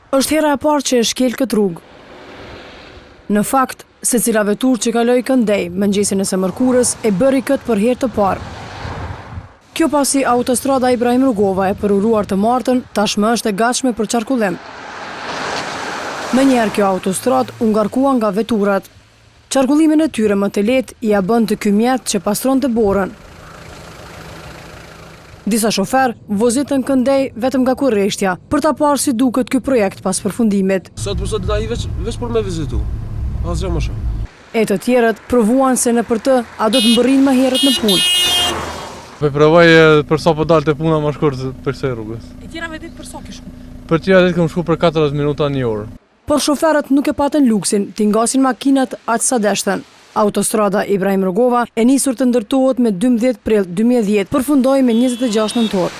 Është hera e parë që e shkel këtë rrugë. Në fakt, secila veturë që kaloi këndej mëngjesin e së mërkurës e bëri këtë për herë të parë. Kjo pasi autostrada Ibrahim Rugova e përuruar të martën tashmë është e gatshme për qarkullim. Menjëherë kjo autostradë u ngarkua nga veturat. Qarkullimin e tyre më të lehtë ia bën të ky mjet që pastronte borën. Disa shofer vozitën këndej vetëm nga kurreshtja për ta parë si duket ky projekt pas përfundimit. Sot për sot ai veç për me vizitu. Asgjë më shumë. E të tjerët provuan se në për të a do të mbërrin më herët në punë. Po provoj për sa po dalte puna më shkurt për kësaj rrugës. E tjera vetë për sa ke shku? Për tjera ditë kam shku për 40 minuta në orë. Por shoferët nuk e patën luksin t'i ngasin makinat aq sa deshtën. Autostrada Ibrahim Rugova e nisur të ndërtohet me 12 prill 2010, përfundoi me 26 nëntor.